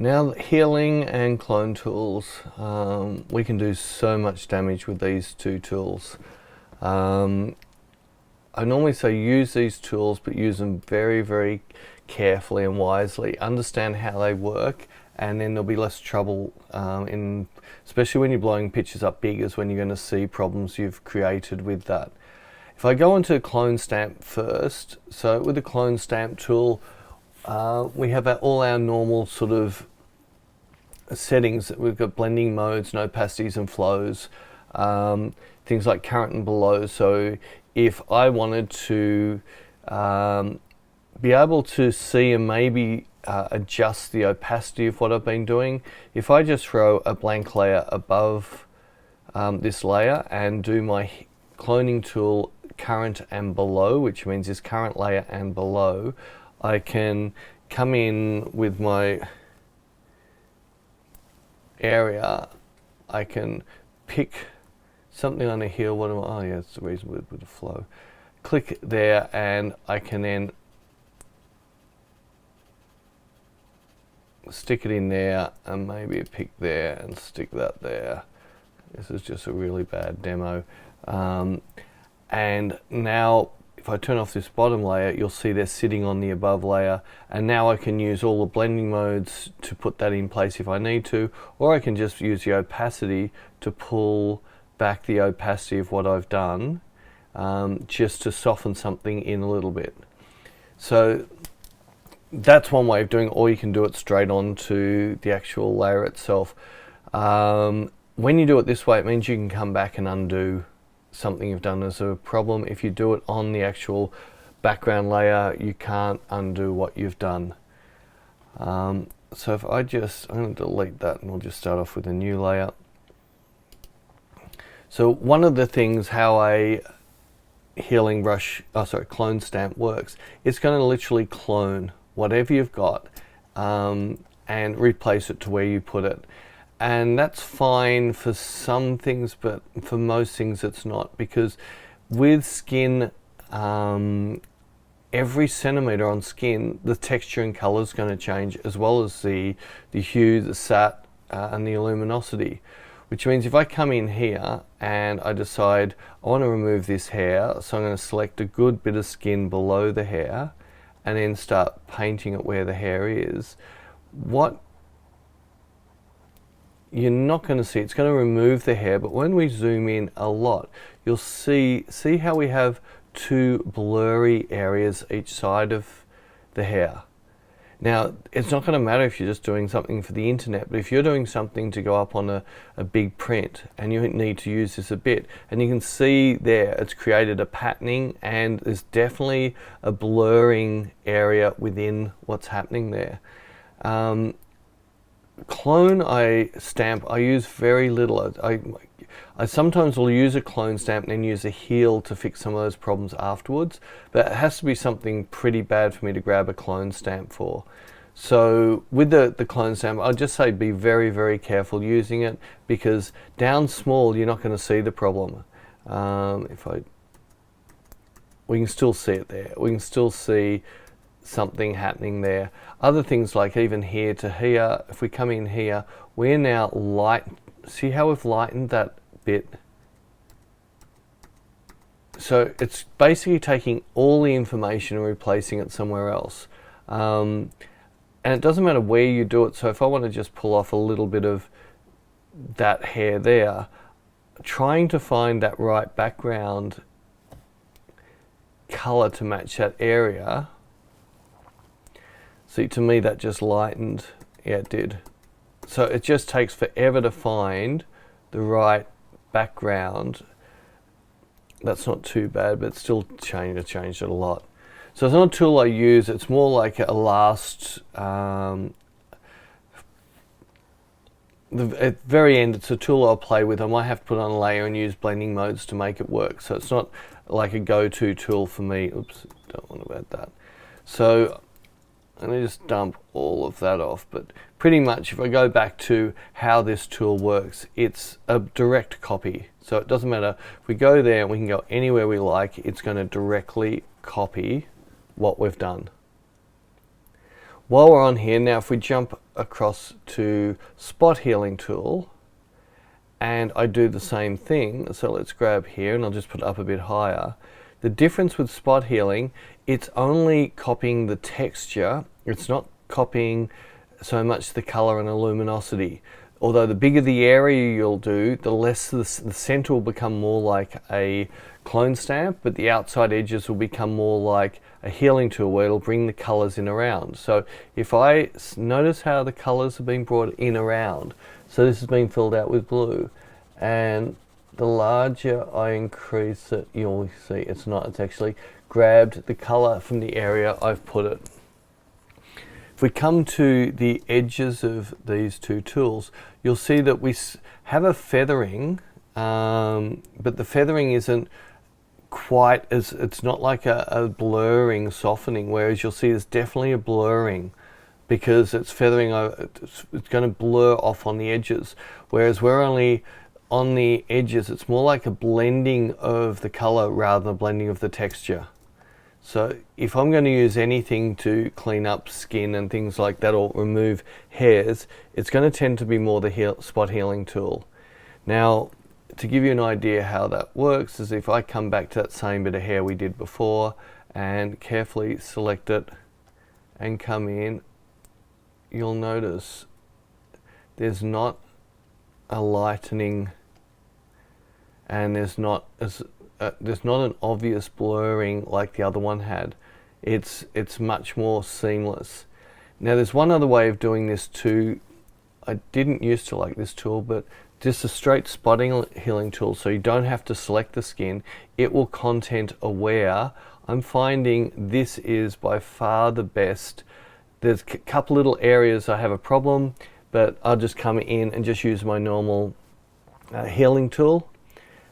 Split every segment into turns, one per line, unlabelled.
Now, healing and clone tools, we can do so much damage with these two tools. I normally say use these tools, but use them very, very carefully and wisely. Understand how they work, and then there'll be less trouble especially when you're blowing pictures up big, is when you're going to see problems you've created with that. If I go into clone stamp first, so with the clone stamp tool, we have all our normal sort of settings. We've got blending modes, and opacities and flows, things like current and below. So if I wanted to be able to see and maybe adjust the opacity of what I've been doing, if I just throw a blank layer above this layer and do my cloning tool current and below, which means this current layer and below, I can come in with my area. I can pick something under here. What am I? Oh yeah, it's the reason with the flow. Click there, and I can then stick it in there, and maybe pick there and stick that there. This is just a really bad demo. And now if I turn off this bottom layer, you'll see they're sitting on the above layer, and now I can use all the blending modes to put that in place if I need to, or I can just use the opacity to pull back the opacity of what I've done, just to soften something in a little bit. So that's one way of doing it, or you can do it straight onto the actual layer itself. When you do it this way, it means you can come back and undo something you've done. As a problem, if you do it on the actual background layer, you can't undo what you've done. So if I'm going to delete that, and we'll just start off with a new layer. So one of the things how a healing brush, clone stamp works, it's going to literally clone whatever you've got and replace it to where you put it. And that's fine for some things, but for most things it's not, because with skin, every centimeter on skin, the texture and color is going to change, as well as the hue, the sat, and the luminosity. Which means if I come in here and I decide I want to remove this hair, so I'm going to select a good bit of skin below the hair and then start painting it where the hair is, what you're not going to see, it's going to remove the hair, but when we zoom in a lot, you'll see how we have two blurry areas each side of the hair. Now, it's not going to matter if you're just doing something for the internet, but if you're doing something to go up on a big print and you need to use this a bit, and you can see there it's created a patterning, and there's definitely a blurring area within what's happening there. Clone stamp, I use very little. I sometimes will use a clone stamp and then use a heal to fix some of those problems afterwards, but it has to be something pretty bad for me to grab a clone stamp for. So with the clone stamp, I'll just say be very, very careful using it, because down small you're not going to see the problem. We can still see it there. We can still see something happening there. Other things like even here to here, if we come in here, we're now see how we've lightened that bit? So it's basically taking all the information and replacing it somewhere else. And it doesn't matter where you do it. So if I want to just pull off a little bit of that hair there, trying to find that right background color to match that area. See, to me that just lightened. Yeah, it did. So it just takes forever to find the right background. That's not too bad, but it's still changed it a lot. So it's not a tool I use, it's more like a last, at the very end, it's a tool I'll play with. I might have to put on a layer and use blending modes to make it work. So it's not like a go-to tool for me. Oops, don't want to add that. So I'm going to just dump all of that off, but pretty much if I go back to how this tool works, it's a direct copy. So it doesn't matter, if we go there and we can go anywhere we like, it's going to directly copy what we've done. While we're on here, now if we jump across to spot healing tool, and I do the same thing, so let's grab here and I'll just put it up a bit higher. The difference with spot healing, it's only copying the texture, it's not copying so much the color and luminosity. Although the bigger the area you'll do, the less the center will become more like a clone stamp, but the outside edges will become more like a healing tool where it'll bring the colors in around. So if I notice how the colors have been brought in around, so this has been filled out with blue, and the larger I increase it, you'll see it's actually grabbed the color from the area I've put it. If we come to the edges of these two tools, you'll see that we have a feathering, but the feathering isn't quite as, it's not like a blurring, softening, whereas you'll see there's definitely a blurring because it's feathering, it's going to blur off on the edges, whereas we're only on the edges, it's more like a blending of the color rather than a blending of the texture. So if I'm going to use anything to clean up skin and things like that or remove hairs, it's going to tend to be more the spot healing tool. Now, to give you an idea how that works is if I come back to that same bit of hair we did before and carefully select it and come in, you'll notice there's not a lightening and there's not an obvious blurring like the other one had. It's much more seamless. Now there's one other way of doing this too. I didn't used to like this tool, but just a straight spotting healing tool, so you don't have to select the skin. It will content aware. I'm finding this is by far the best. There's a couple little areas I have a problem, but I'll just come in and just use my normal healing tool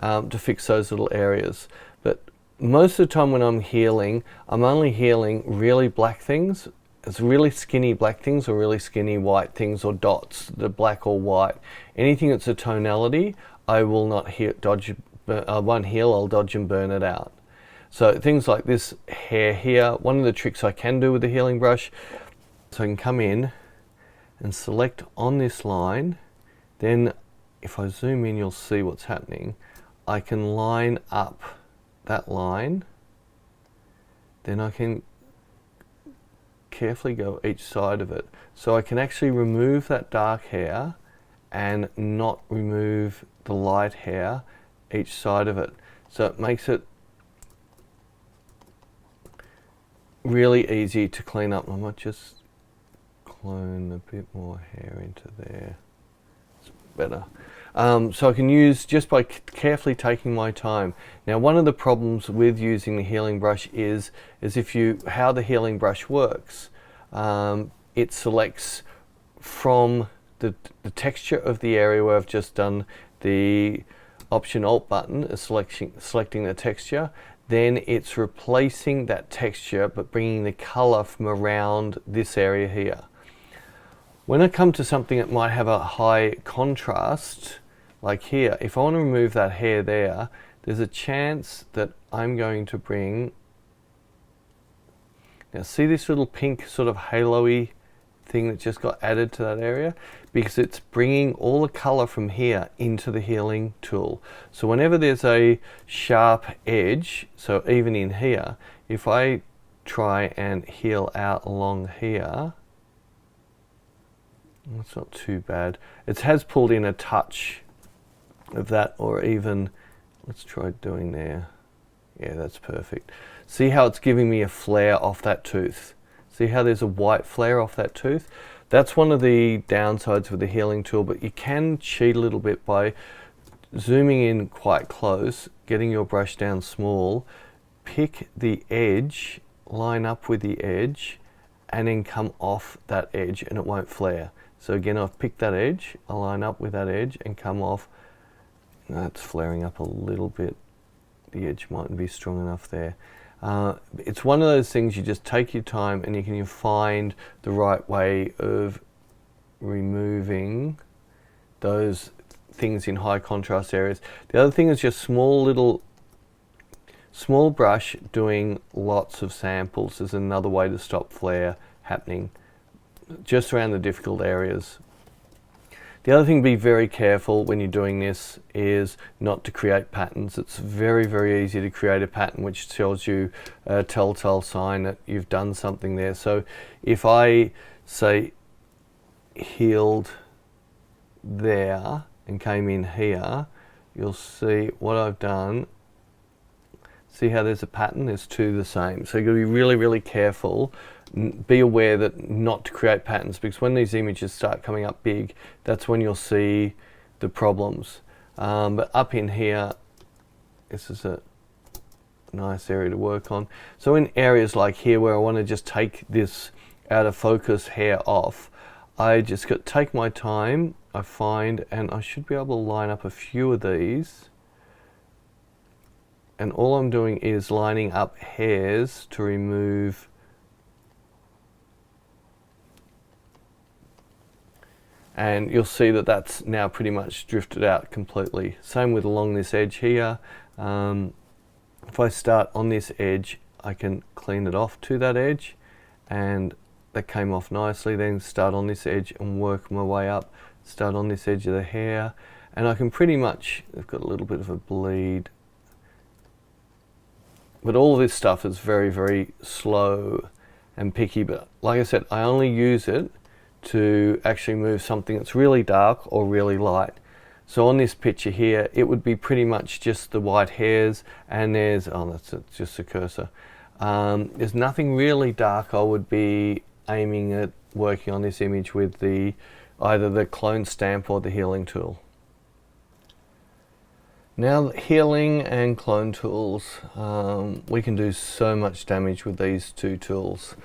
to fix those little areas. But most of the time when I'm healing, I'm only healing really black things. It's really skinny black things or really skinny white things or dots, the black or white. Anything that's a tonality, I will not I won't heal, I'll dodge and burn it out. So things like this hair here, one of the tricks I can do with the healing brush, so I can come in and select on this line, then if I zoom in you'll see what's happening. I can line up that line, then I can carefully go each side of it. So I can actually remove that dark hair and not remove the light hair each side of it. So it makes it really easy to clean up. I might just clone a bit more hair into there. It's better. So I can use just by carefully taking my time. Now one of the problems with using the healing brush is how the healing brush works. It selects from the texture of the area where I've just done the Option Alt button, selecting the texture. Then it's replacing that texture but bringing the color from around this area here. When I come to something that might have a high contrast, like here, if I want to remove that hair there, there's a chance that I'm going to bring, now see this little pink sort of halo-y thing that just got added to that area? Because it's bringing all the color from here into the healing tool. So whenever there's a sharp edge, so even in here, if I try and heal out along here, that's not too bad. It has pulled in a touch of that, or even, let's try doing there. Yeah, that's perfect. See how it's giving me a flare off that tooth? See how there's a white flare off that tooth? That's one of the downsides with the healing tool, but you can cheat a little bit by zooming in quite close, getting your brush down small, pick the edge, line up with the edge, and then come off that edge and it won't flare. So again, I've picked that edge, I'll line up with that edge and come off. That's flaring up a little bit. The edge mightn't be strong enough there. It's one of those things you just take your time and you can find the right way of removing those things in high contrast areas. The other thing is just small brush doing lots of samples is another way to stop flare happening. just around the difficult areas. The other thing to be very careful when you're doing this is not to create patterns. It's very, very easy to create a pattern which tells you a telltale sign that you've done something there. So if I say healed there and came in here, you'll see what I've done. See how there's a pattern? There's two the same. So you've got to be really, really careful. Be aware that not to create patterns, because when these images start coming up big, that's when you'll see the problems. But up in here, this is a nice area to work on. So in areas like here where I want to just take this out of focus hair off, I just got take my time, I find, and I should be able to line up a few of these. And all I'm doing is lining up hairs to remove and you'll see that that's now pretty much drifted out completely. Same with along this edge here. If I start on this edge, I can clean it off to that edge, and that came off nicely. Then start on this edge and work my way up. Start on this edge of the hair, and I can pretty much, I've got a little bit of a bleed, but all of this stuff is very, very slow and picky. But like I said, I only use it to actually move something that's really dark or really light. So on this picture here, it would be pretty much just the white hairs, and there's, oh, that's just a cursor. There's nothing really dark. I would be aiming at working on this image with either the clone stamp or the healing tool. Now, healing and clone tools, we can do so much damage with these two tools.